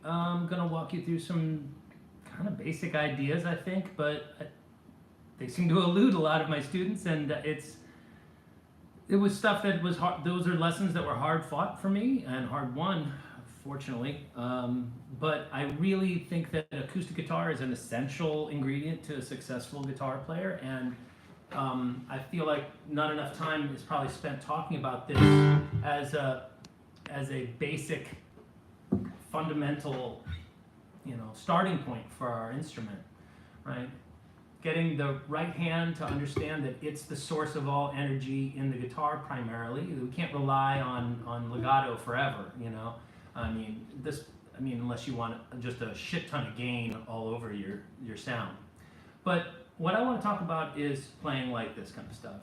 I'm gonna walk you through some kind of basic ideas, I think, but they seem to elude a lot of my students, and it was stuff that was hard. Those are lessons that were hard fought for me and hard won, fortunately. But I really think that acoustic guitar is an essential ingredient to a successful guitar player, and I feel like not enough time is probably spent talking about this as a basic, fundamental, starting point for our instrument, right? Getting the right hand to understand that it's the source of all energy in the guitar primarily. We can't rely on legato forever, unless you want just a shit ton of gain all over your sound. But what I want to talk about is playing like this kind of stuff.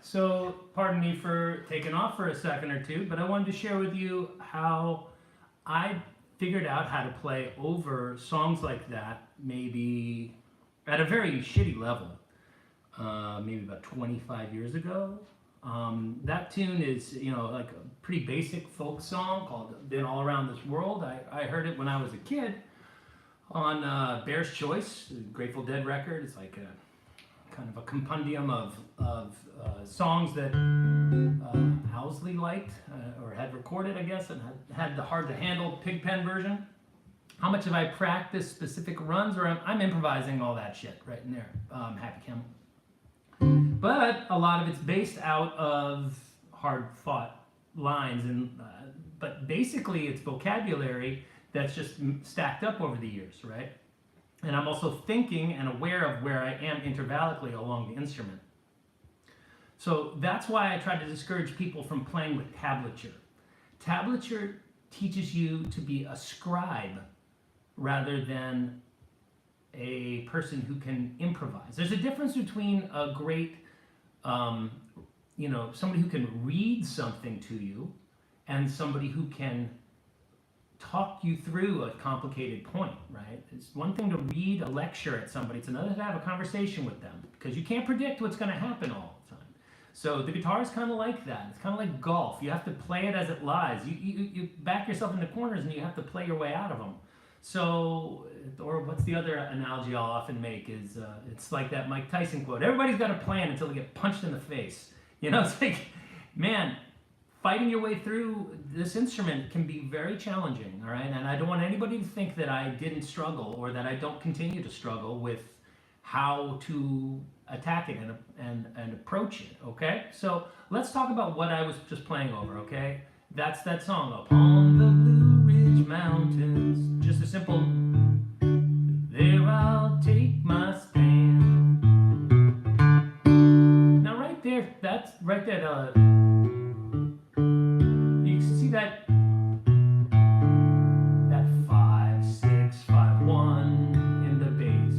So pardon me for taking off for a second or two, but I wanted to share with you how I figured out how to play over songs like that, maybe at a very shitty level, maybe about 25 years ago. That tune is, like a pretty basic folk song called "Been All Around This World." I heard it when I was a kid on Bear's Choice, the Grateful Dead record. It's like a kind of a compendium of songs that Owsley liked or had recorded, I guess, and had the hard to handle Pigpen version. How much have I practiced specific runs, or I'm improvising all that shit right in there. Happy Camel. But a lot of it's based out of hard fought lines, and but basically it's vocabulary that's just stacked up over the years, right? And I'm also thinking and aware of where I am intervallically along the instrument. So that's why I try to discourage people from playing with tablature. Tablature teaches you to be a scribe rather than a person who can improvise. There's a difference between a great, somebody who can read something to you and somebody who can talk you through a complicated point, right? It's one thing to read a lecture at somebody, it's another to have a conversation with them, because you can't predict what's going to happen all the time. So the guitar is kind of like that. It's kind of like golf. You have to play it as it lies. You back yourself into corners and you have to play your way out of them. So, or what's the other analogy I'll often make is, it's like that Mike Tyson quote, everybody's got a plan until they get punched in the face. You know, it's like, man, fighting your way through this instrument can be very challenging, all right? And I don't want anybody to think that I didn't struggle or that I don't continue to struggle with how to attack it and approach it, okay? So let's talk about what I was just playing over, okay? That's that song, Upon the Blue Ridge Mountains. Just a simple, there I'll take my stand. Now right there, that's right there, you can see that 5, 6, 5, 1 in the bass.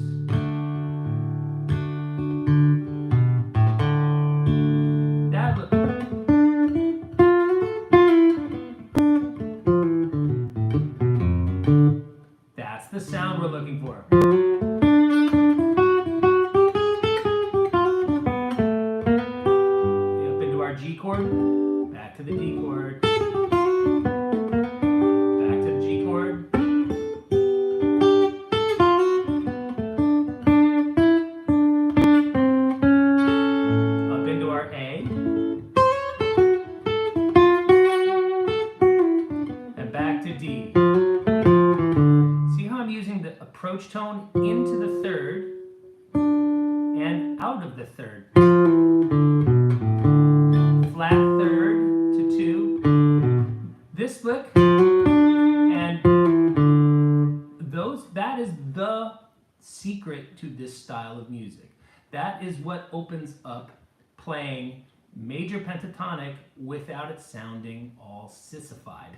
That's the sound we're looking for. Up into our G chord, back to the D chord, back to the G chord. Up into our A. And back to D. See how I'm using the approach tone into the third and out of the third. Flat third to 2. This lick and that is the secret to this style of music. That is what opens up playing major pentatonic without it sounding all sissified.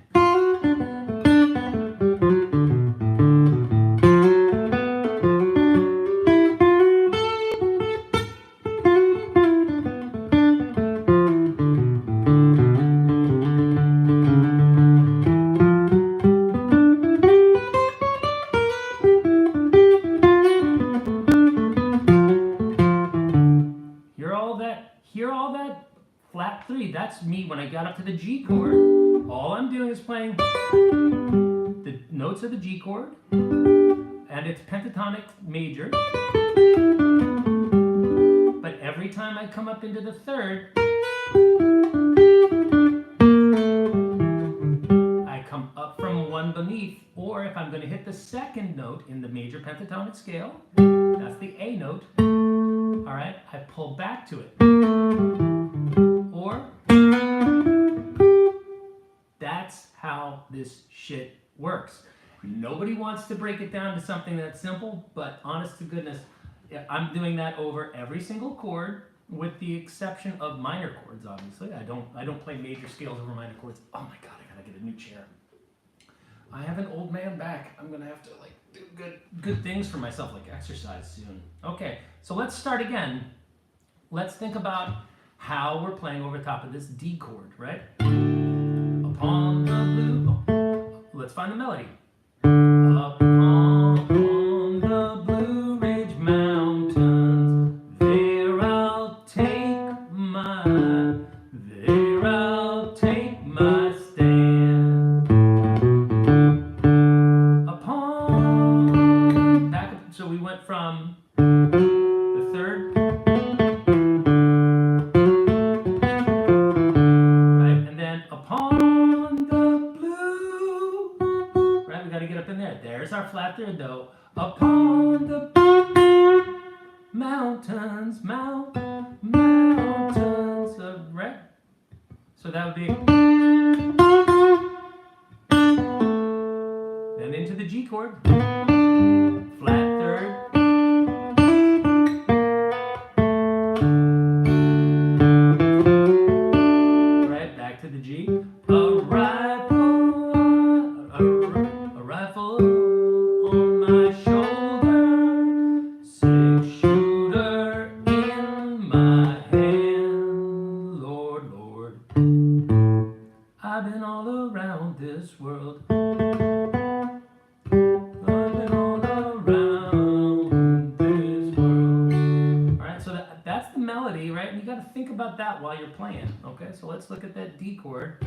Hear all that flat 3, that's me when I got up to the G chord. All I'm doing is playing the notes of the G chord, and it's pentatonic major. But every time I come up into the third, I come up from one beneath, or if I'm going to hit the second note in the major pentatonic scale, that's the A note, all right, I pull back to it. Or, that's how this shit works. Nobody wants to break it down to something that's simple, but honest to goodness, I'm doing that over every single chord, with the exception of minor chords, obviously. I don't play major scales over minor chords. Oh my god, I gotta get a new chair. I have an old man back. I'm gonna have to do good things for myself, like exercise soon. Okay, so let's start again. Let's think about how we're playing over top of this D chord, right? Upon the blue, let's find the melody. Upon the Blue Ridge Mountains, there I'll take my stand. Upon, back up, so we went from the third, right, and then upon the blue, right, we got to get up in there. There's flat third though. Upon the mountains, mountains of red. So that would be. Then into the G chord. Flat third. Right, back to the G. A rifle on my shoulder, 6-shooter in my hand. Lord, Lord, I've been all around this world. I've been all around this world. All right, so that's the melody, right? And you got to think about that while you're playing. Okay, so let's look at that D chord.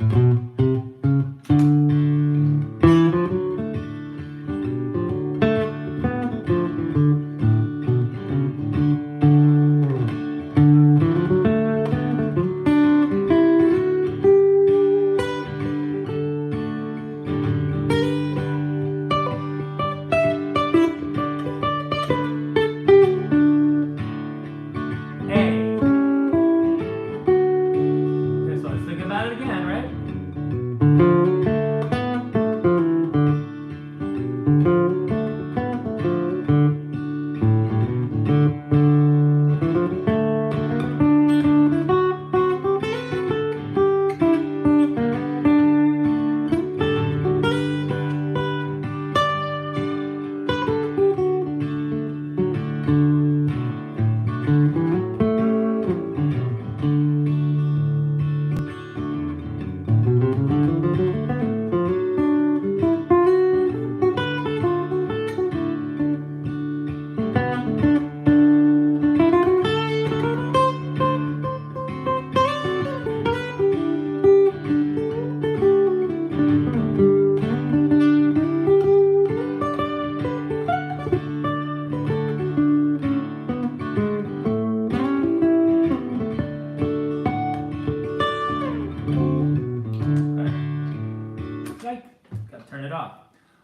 Turn it off.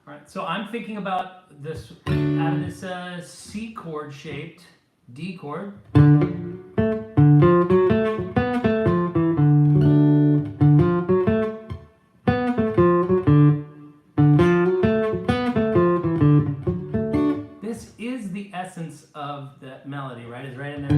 All right, so I'm thinking about this out of this C chord shaped D chord. This is the essence of that melody, right? It's right in there.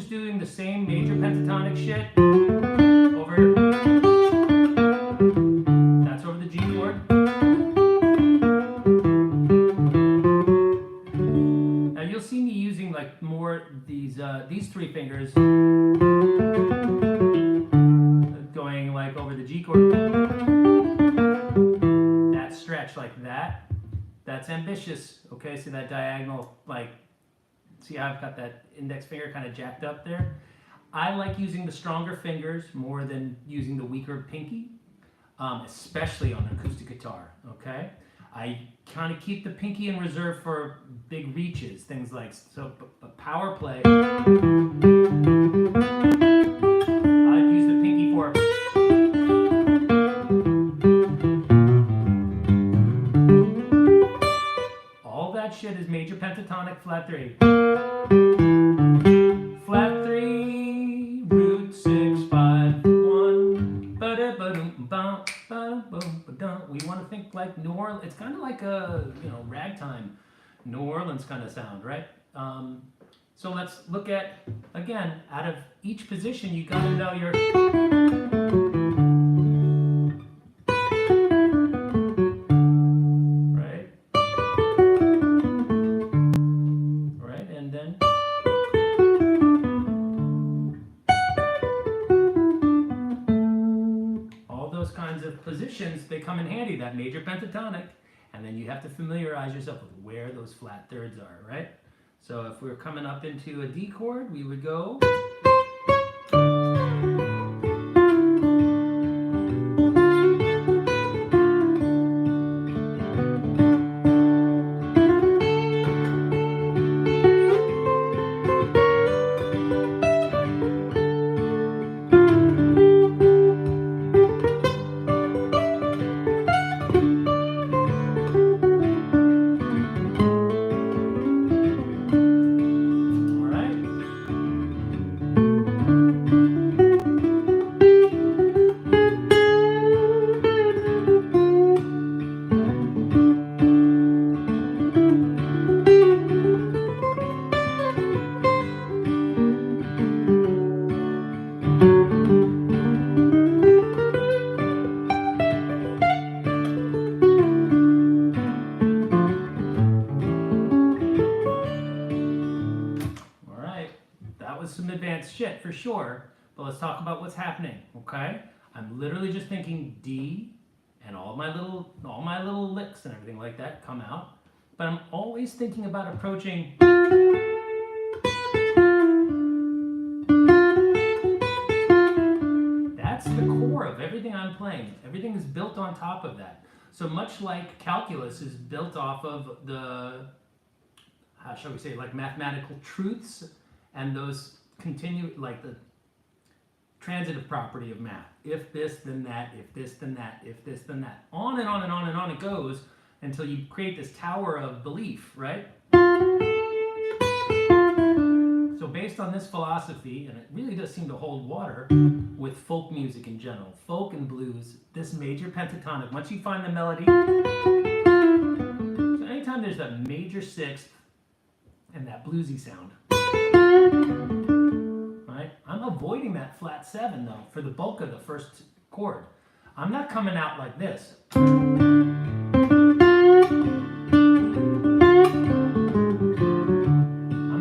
Doing the same major pentatonic shit over. That's over the G chord. Now you'll see me using like more these three fingers going like over the G chord. That stretch like that. That's ambitious. Okay, see that diagonal like. See how I've got that index finger kind of jacked up there? I like using the stronger fingers more than using the weaker pinky, especially on an acoustic guitar, okay? I kind of keep the pinky in reserve for big reaches, things like, so power play, I'd use the pinky for, all that shit is major pentatonic flat 3. Flat 3, root 6, 5, 1. We want to think like New Orleans. It's kind of like a ragtime New Orleans kind of sound, right? So let's look at, again, out of each position, you got to know your. Positions, they come in handy, that major pentatonic, and then you have to familiarize yourself with where those flat thirds are, right? So if we're coming up into a D chord, we would go. shit for sure, but let's talk about what's happening, okay? I'm literally just thinking D, and all my little licks and everything like that come out, but I'm always thinking about approaching. That's the core of everything I'm playing. Everything is built on top of that. So much like calculus is built off of the, how shall we say, like mathematical truths and those continue, like the transitive property of math. If this, then that, if this, then that, if this, then that. On and on and on and on it goes until you create this tower of belief, right? So based on this philosophy, and it really does seem to hold water with folk music in general, folk and blues, this major pentatonic, once you find the melody, so anytime there's that major sixth and that bluesy sound, right? I'm avoiding that flat seven though for the bulk of the first chord. I'm not coming out like this. I'm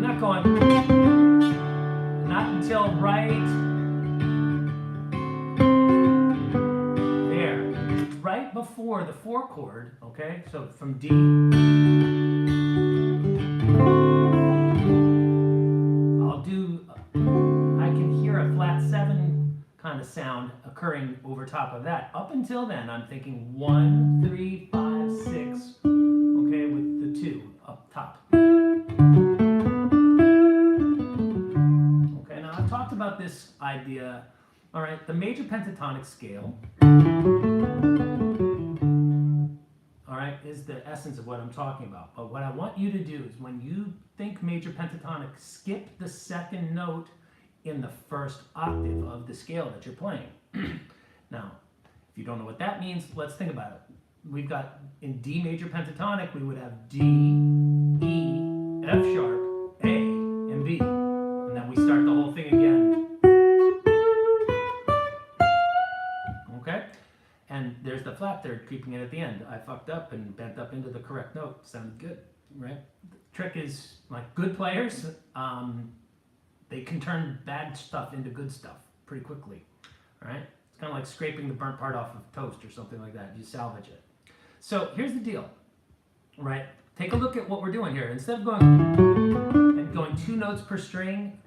not going, not until right there, right before the four chord, okay? So from D, I can hear a flat seven kind of sound occurring over top of that. Up until then, I'm thinking 1, 3, 5, 6, okay, with the 2 up top. Okay, now I've talked about this idea, all right, the major pentatonic scale, all right, is the essence of what I'm talking about. But what I want you to do is when you think major pentatonic, skip the second note in the first octave of the scale that you're playing. Now, if you don't know what that means, let's think about it. We've got in D major pentatonic, we would have D, E, F sharp, A, and B. And then we start the whole thing again. Okay? And there's the flat third creeping in at the end. I fucked up and bent up into the correct note. Sounded good, right? The trick is, like good players, they can turn bad stuff into good stuff pretty quickly, all right? It's kind of like scraping the burnt part off of toast or something like that. You salvage it. So here's the deal, right? Take a look at what we're doing here. Instead of going 2 notes per string,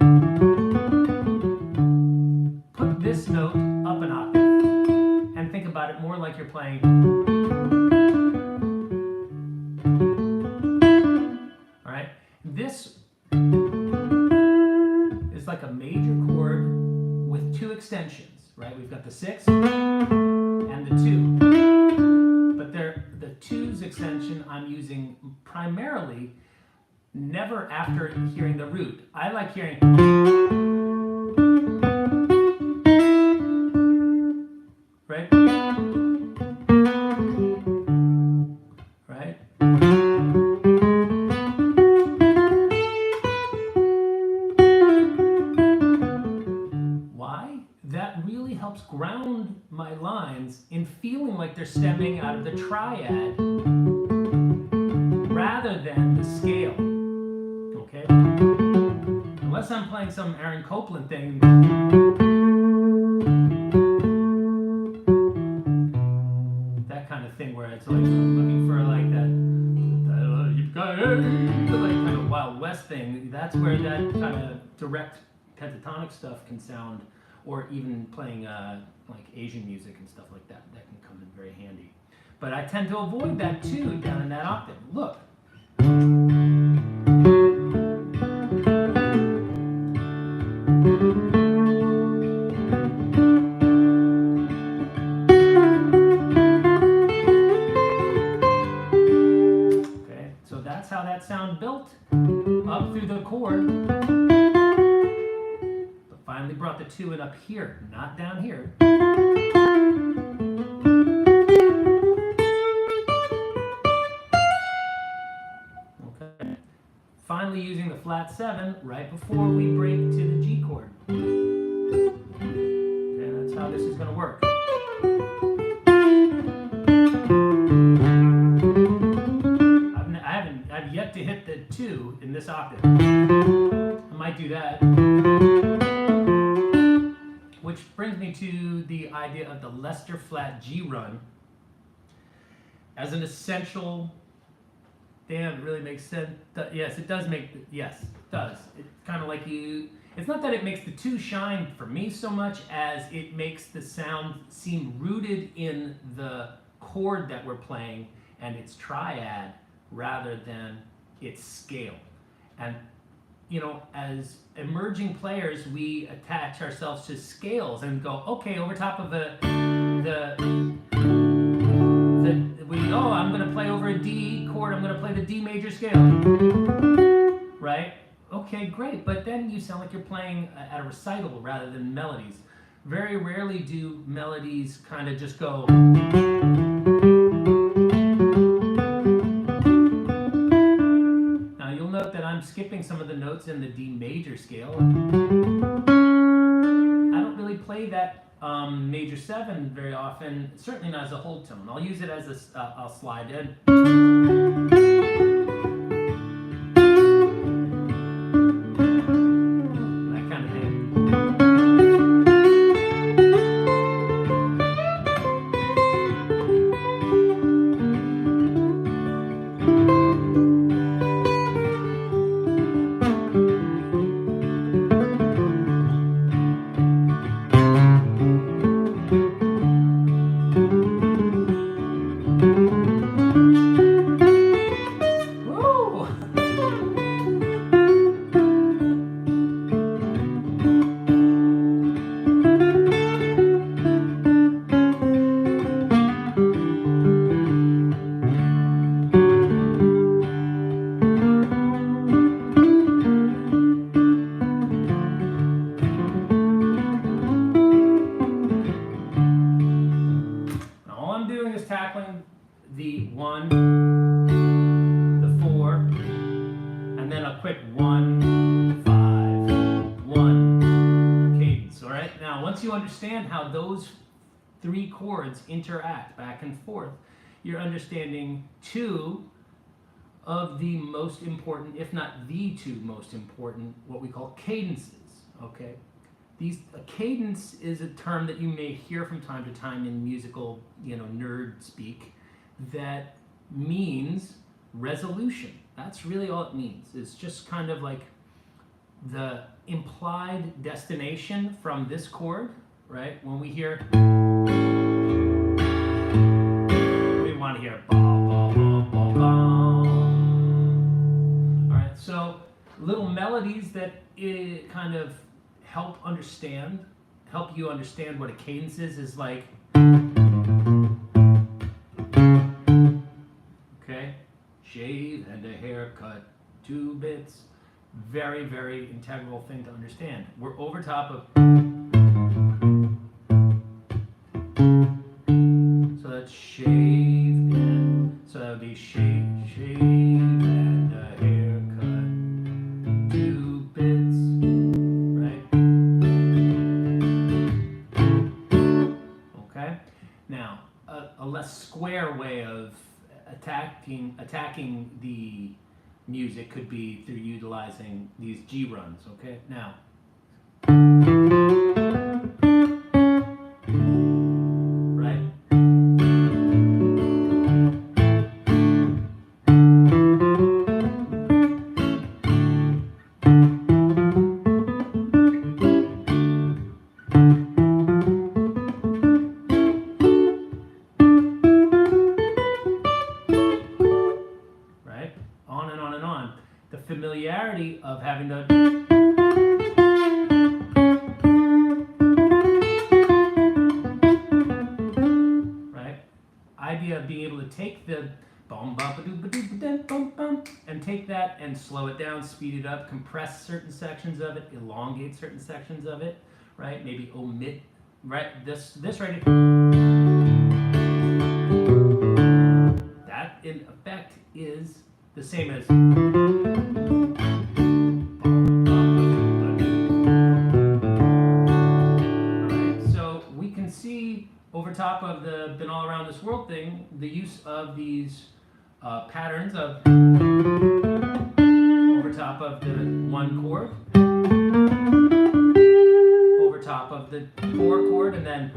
put this note up an octave and think about it more like you're playing. All right? This is like a major chord with 2 extensions, right? We've got the 6 and the 2. But the 2's extension I'm using primarily never after hearing the root. I like hearing, right? Right? Why? That really helps ground my lines in feeling like they're stemming out of the triad rather than the scale. Okay? Unless I'm playing some Aaron Copland thing. That kind of thing where it's like looking for like that like kind of Wild West thing. That's where that kind of direct pentatonic stuff can sound, or even playing like Asian music and stuff like that. That can come in very handy. But I tend to avoid that too down in that octave. Look. Okay, so that's how that sound built up through the chord. But finally brought the 2 in up here, not down here. Finally using the flat 7 right before we break to the G chord. Okay, that's how this is going to work. I've yet to hit the 2 in this octave. I might do that. me to the idea of the Lester flat G run as an essential. Damn, it really makes sense. Yes, it does make. Yes, it does. It's kind of like you. It's not that it makes the two shine for me so much as it makes the sound seem rooted in the chord that we're playing and its triad rather than its scale. And you know, as emerging players, we attach ourselves to scales and go, okay, over top of I'm going to play over a D chord, I'm going to play the D major scale, right? Okay, great, but then you sound like you're playing at a recital rather than melodies. Very rarely do melodies kind of just go. Now you'll note that I'm skipping some of the notes in the D major scale. I don't really play that major 7 very often, certainly not as a whole tone. I'll use it as I'll slide in. That kind of thing. Tackling the 1, the 4, and then a quick 1, 5, 1 cadence. All right. Now, once you understand how those 3 chords interact back and forth, you're understanding 2 of the most important, if not the 2 most important, what we call cadences. Okay. A cadence is a term that you may hear from time to time in musical, nerd speak, that means resolution. That's really all it means. It's just kind of like the implied destination from this chord, right? When we hear, we want to hear ba ba ba ba ba. All right, so little melodies that kind of help you understand what a cadence is like. Okay, shave and a haircut, 2 bits. Very, very integral thing to understand. We're over top of. So that's shave and. So that would be shave and a haircut, 2 bits. Now, a less square way of attacking the music could be through utilizing these G runs. Okay, now. Right? Familiarity of having the idea of being able to take the bum bum ba doo ba doo ba dum bum bum and take that and slow it down, speed it up, compress certain sections of it, elongate certain sections of it, right? Maybe omit this right here. That in effect is the same as. Over top of the Been All Around This World thing, the use of these patterns of over top of the 1 chord, over top of the 4 chord, and then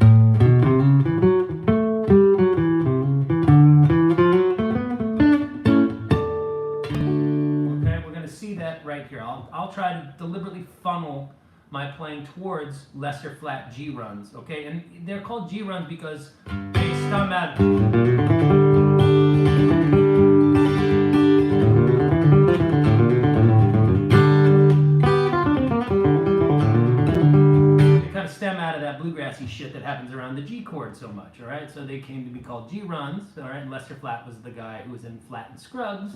okay, we're going to see that right here. I'll try to deliberately funnel my playing towards lesser flat G runs, okay? And they're called G runs because they stum out. Stem out of that bluegrassy shit that happens around the G chord so much, all right? So they came to be called G runs, all right? And Lester Flatt was the guy who was in Flatt and Scruggs,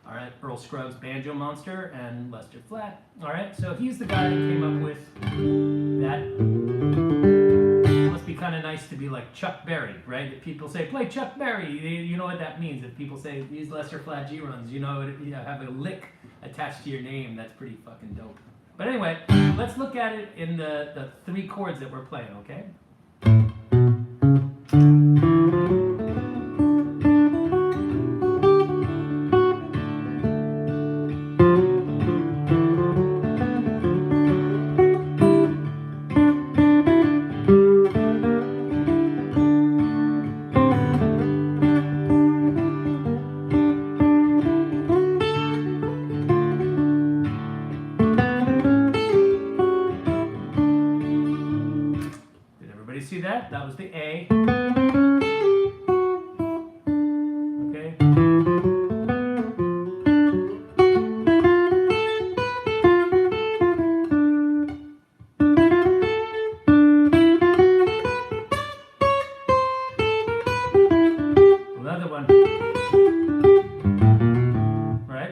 all right? Earl Scruggs, Banjo Monster, and Lester Flatt, all right? So he's the guy that came up with that. It must be kind of nice to be like Chuck Berry, right? If people say, play Chuck Berry, you know what that means. If people say, these Lester Flatt G runs, you know, you have a lick attached to your name, that's pretty fucking dope. But anyway, let's look at it in the 3 chords that we're playing, okay? See that? That was the A. Okay. Another one. Right?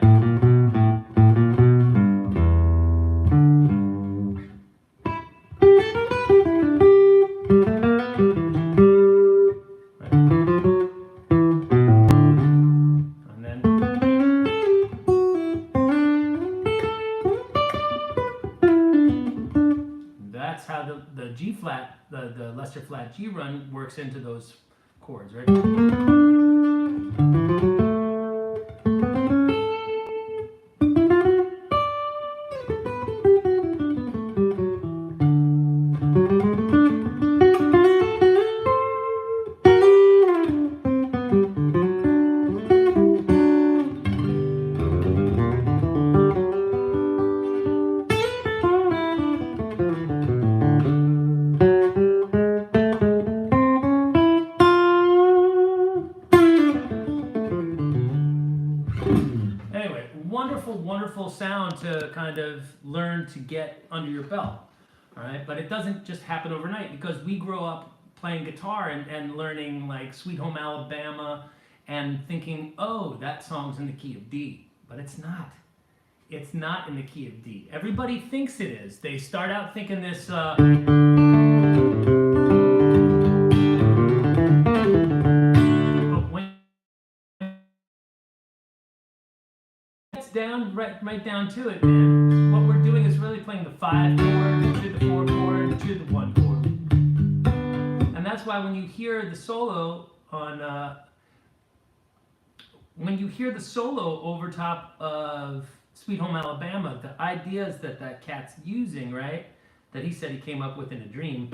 That's how the G flat, the Lester Flatt G run works into those chords, right? Wonderful sound to kind of learn to get under your belt, all right? But it doesn't just happen overnight, because we grow up playing guitar and learning like Sweet Home Alabama and thinking, oh, that song's in the key of D, but it's not. It's not in the key of D. Everybody thinks it is. They start out thinking this down right down to it, man. What we're doing is really playing the 5 chord to the 4 chord to the 1 chord, and that's why when you hear the solo on over top of Sweet Home Alabama, the ideas that cat's using, right? That he said he came up with in a dream,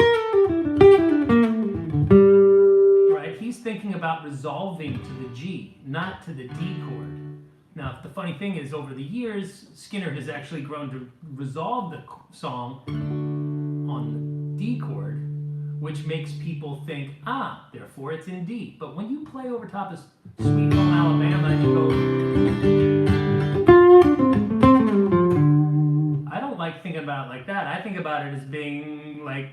right? He's thinking about resolving to the G, not to the D chord. Now, the funny thing is, over the years, Skinner has actually grown to resolve the song on the D chord, which makes people think, therefore it's in D. But when you play over top of Sweet Home Alabama and you go, I don't like thinking about it like that. I think about it as being like,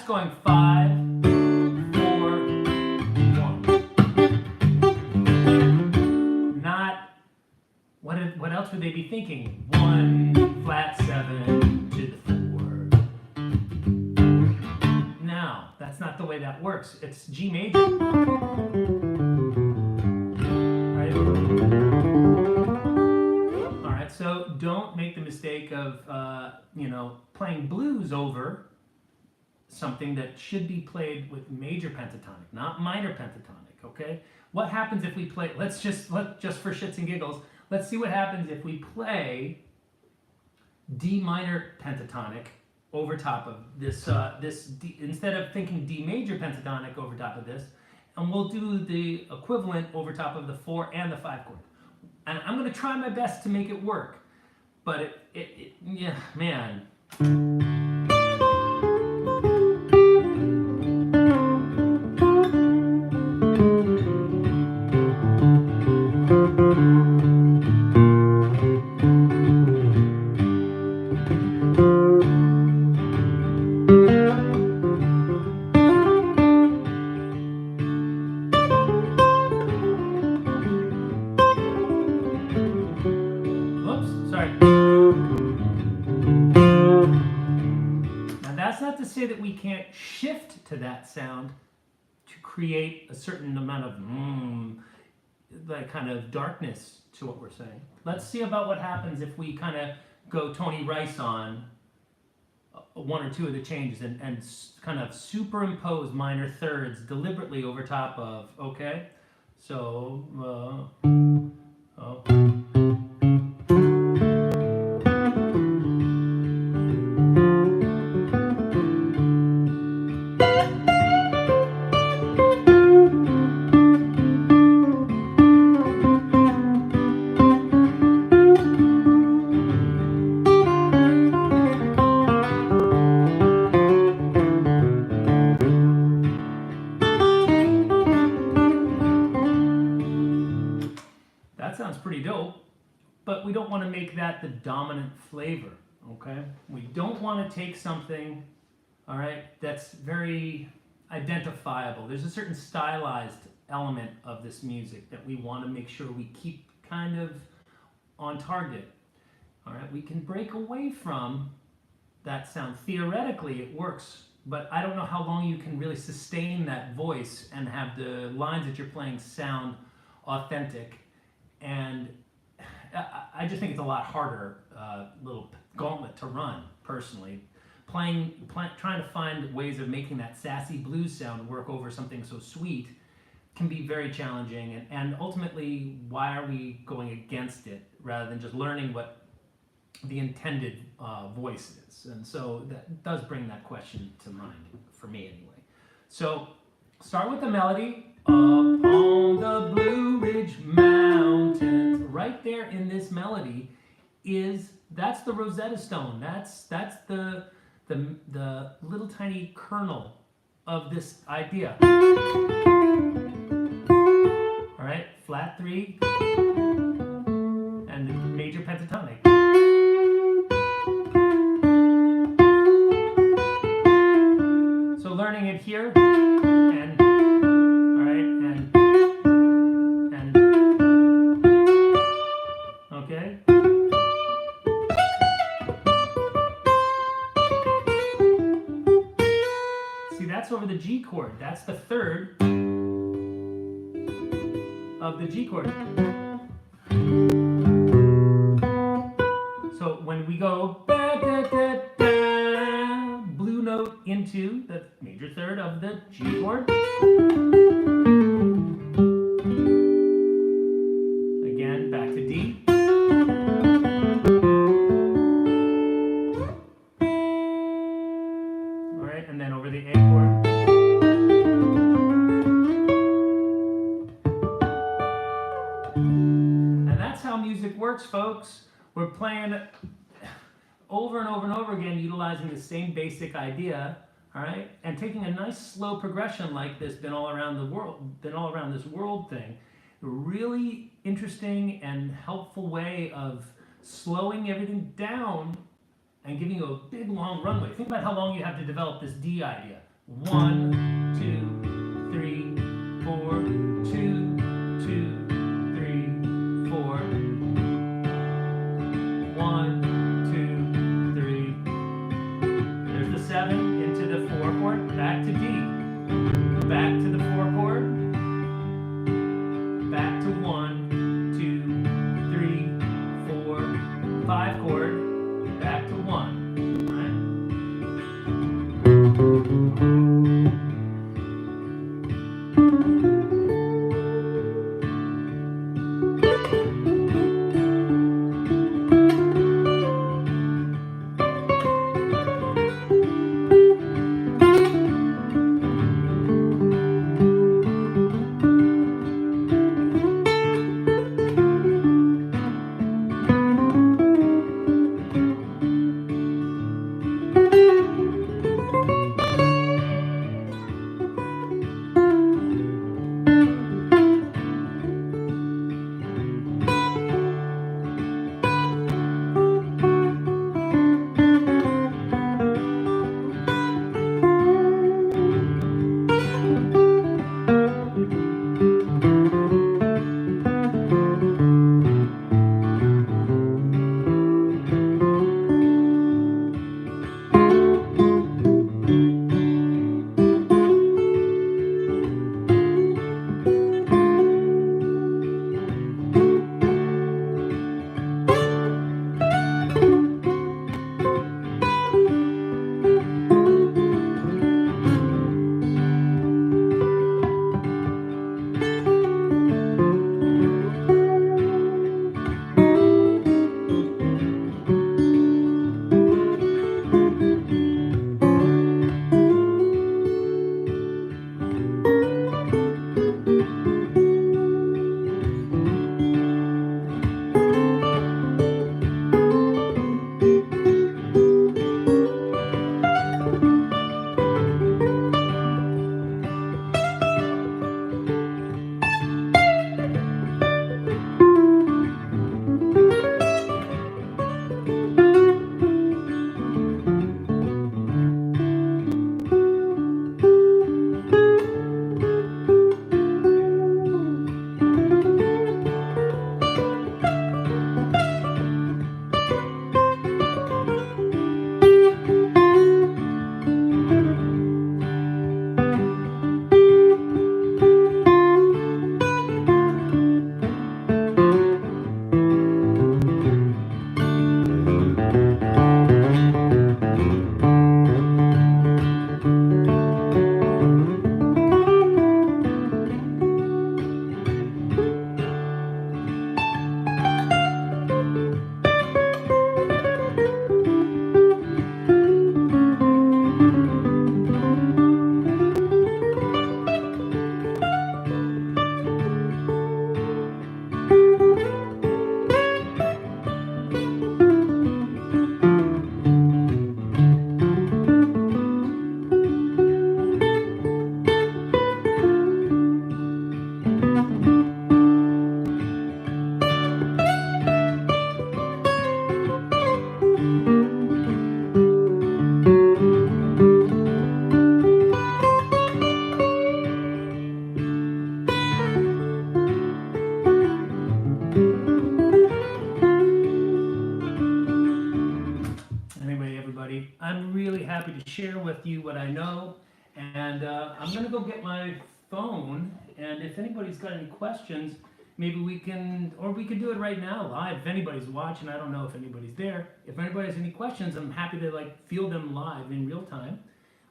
going 5, 4, 1. Not, what else would they be thinking? 1, flat 7 to the 4. No, that's not the way that works. works. It's G major. Right? All right, so don't make the mistake of, playing blues over something that should be played with major pentatonic, not minor pentatonic, okay? What happens if we play, let's just for shits and giggles, let's see what happens if we play D minor pentatonic over top of this, D, instead of thinking D major pentatonic over top of this, and we'll do the equivalent over top of the 4 and the 5 chord. And I'm going to try my best to make it work, but yeah, man. Say that we can't shift to that sound to create a certain amount of like kind of darkness to what we're saying. Let's see about what happens if we kind of go Tony Rice on one or two of the changes and kind of superimpose minor thirds deliberately over top of, okay? So, pretty dope, but we don't want to make that the dominant flavor, okay? We don't want to take something, all right, that's very identifiable. There's a certain stylized element of this music that we want to make sure we keep kind of on target, all right? We can break away from that sound. Theoretically, it works, but I don't know how long you can really sustain that voice and have the lines that you're playing sound authentic. And I just think it's a lot harder little gauntlet to run, personally. Trying to find ways of making that sassy blues sound work over something so sweet can be very challenging. And ultimately, why are we going against it rather than just learning what the intended voice is? And so that does bring that question to mind, for me anyway. So start with the melody. Up on the Blue Ridge Mountains. Right there in this melody that's the Rosetta Stone. That's the little tiny kernel of this idea. All right, flat 3 and the major pentatonic. So learning it here and okay. See, that's over the G chord. That's the third of the G chord. So when we go ba, da, da, da, blue note into the major third of the G chord. Again, back to D. And then over the A chord. And that's how music works, folks. We're playing over and over and over again, utilizing the same basic idea, all right? And taking a nice slow progression like this, been all around this world thing. A really interesting and helpful way of slowing everything down and giving you a big long runway. Think about how long you have to develop this D idea. 1, 2, 3, 4, 2, 2, 3, 4. 1, 2, 3. There's the 7 into the 4 chord, back to D. Back everybody. I'm really happy to share with you what I know, and I'm going to go get my phone, and if anybody's got any questions, maybe we can do it right now live. If anybody's watching, I don't know if anybody's there. If anybody has any questions, I'm happy to field them live in real time.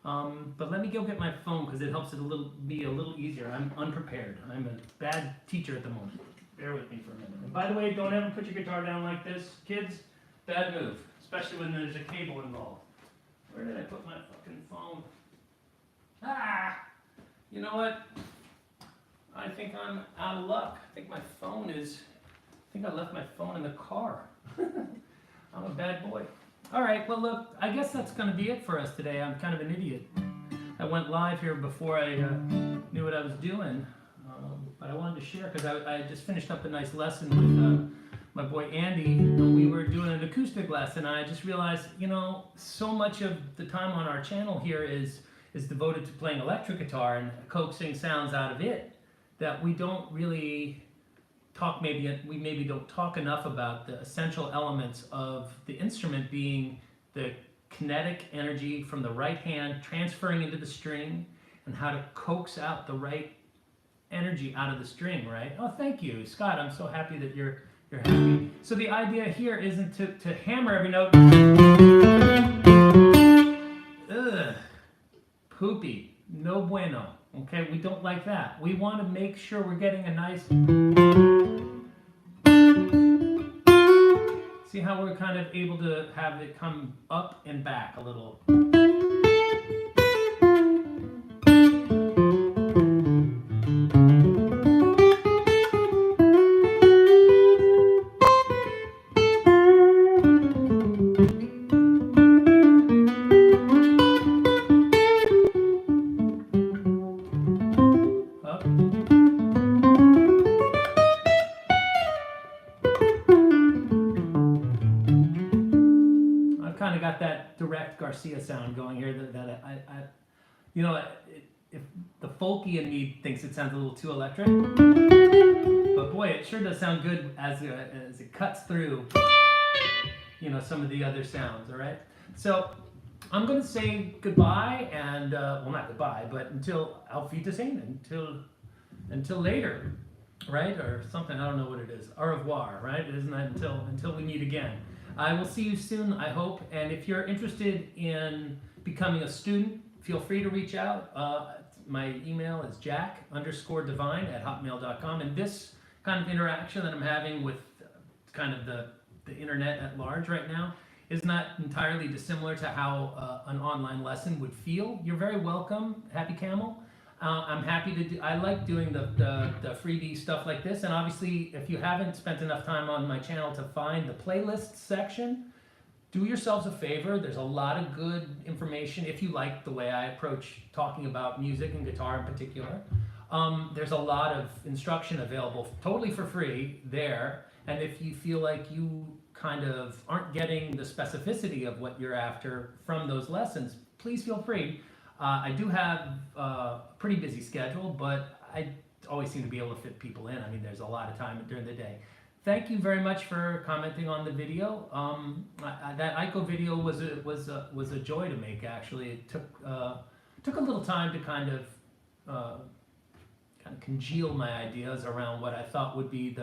But let me go get my phone because it helps it be a little easier. I'm unprepared. I'm a bad teacher at the moment. Bear with me for a minute. And by the way, don't ever put your guitar down like this, kids. Bad move, especially when there's a cable involved. Where did I put my fucking phone? Ah! You know what? I think I'm out of luck. I think I left my phone in the car. I'm a bad boy. All right, well look, I guess that's going to be it for us today. I'm kind of an idiot. I went live here before I knew what I was doing, but I wanted to share because I just finished up a nice lesson with my boy Andy. We were doing an acoustic lesson, and I just realized, so much of the time on our channel here is devoted to playing electric guitar and coaxing sounds out of it, that we don't really talk, we maybe don't talk enough about the essential elements of the instrument being the kinetic energy from the right hand transferring into the string and how to coax out the right energy out of the string, right? Oh, thank you, Scott. I'm so happy that you're happy. So the idea here isn't to hammer every note. Ugh, poopy, no bueno. Okay, we don't like that. We want to make sure we're getting a nice... See how we're kind of able to have it come up and back a little. Got that direct Garcia sound going here that if the folky in me thinks it sounds a little too electric, but boy, it sure does sound good as it cuts through some of the other sounds. All right, so I'm gonna say goodbye, and well, not goodbye, but until Auf Wiedersehen, until later, right, or something. I don't know what it is. Au revoir, right? Isn't that until we meet again? I will see you soon, I hope, and if you're interested in becoming a student, feel free to reach out. My email is jack_divine@hotmail.com, and this kind of interaction that I'm having with kind of the internet at large right now is not entirely dissimilar to how an online lesson would feel. You're very welcome, Happy Camel. I'm happy to do, I like doing the freebie stuff like this, and obviously if you haven't spent enough time on my channel to find the playlist section, do yourselves a favor. There's a lot of good information if you like the way I approach talking about music and guitar in particular. There's a lot of instruction available totally for free there, and if you feel like you kind of aren't getting the specificity of what you're after from those lessons, please feel free. I do have a pretty busy schedule, but I always seem to be able to fit people in. I mean, there's a lot of time during the day. Thank you very much for commenting on the video. That Aiko video was a joy to make. Actually, it took a little time to kind of congeal my ideas around what I thought would be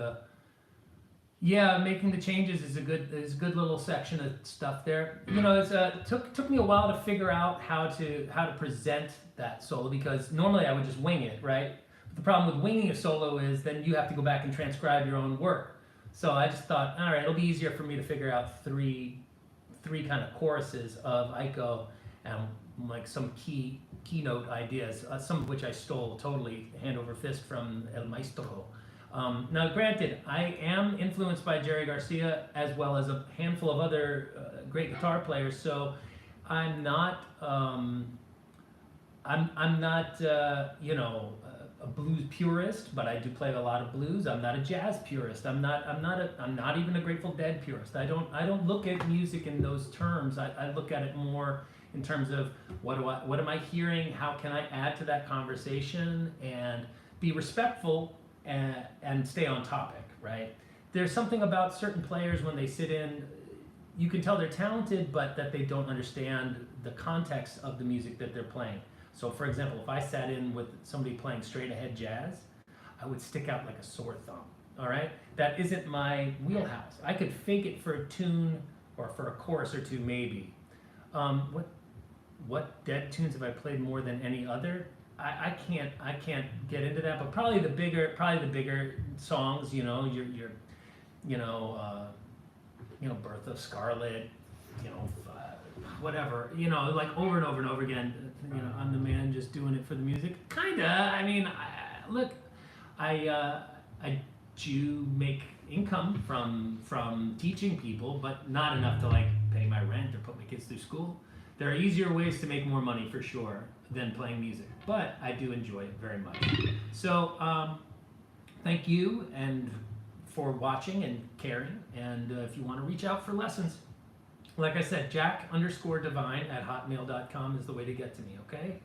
making the changes is a good little section of stuff there. It took me a while to figure out how to present that solo, because normally I would just wing it, right? But the problem with winging a solo is then you have to go back and transcribe your own work. So I just thought, all right, it'll be easier for me to figure out three kind of choruses of Aiko and like some keynote ideas, some of which I stole totally hand over fist from El Maestro. Now, granted, I am influenced by Jerry Garcia as well as a handful of other great guitar players, so I'm not a blues purist, but I do play a lot of blues. I'm not a jazz purist. I'm not even a Grateful Dead purist. I don't look at music in those terms. I look at it more in terms of what am I hearing? How can I add to that conversation and be respectful and stay on topic, right? There's something about certain players when they sit in, you can tell they're talented, but that they don't understand the context of the music that they're playing. So, for example, if I sat in with somebody playing straight ahead jazz, I would stick out like a sore thumb. All right, that isn't my wheelhouse. I could fake it for a tune or for a chorus or two, maybe. What dead tunes have I played more than any other? I can't get into that, but probably the bigger songs. You know, you know, Birth of Scarlet. You know, whatever. You know, like over and over and over again. You know, I'm the man just doing it for the music. Kinda. I mean, look, I do make income from teaching people, but not enough to like pay my rent or put my kids through school. There are easier ways to make more money for sure than playing music, but I do enjoy it very much. So thank you and for watching and caring. And if you want to reach out for lessons, like I said, jack_divine@hotmail.com is the way to get to me. Okay.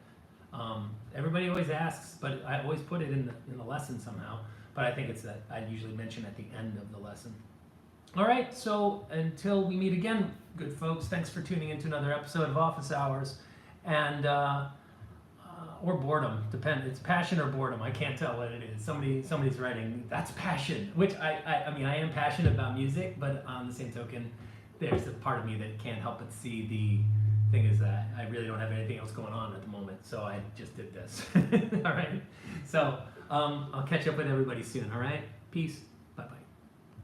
Everybody always asks, but I always put it in the lesson somehow. But I think it's that I usually mention at the end of the lesson. All right, so until we meet again, good folks, thanks for tuning into another episode of Office Hours, and or boredom, depends. It's passion or boredom. I can't tell what it is. Somebody's writing that's passion, which I mean I am passionate about music, but on the same token, there's a part of me that can't help but see the thing is that I really don't have anything else going on at the moment, so I just did this. All right, so I'll catch up with everybody soon. All right, peace.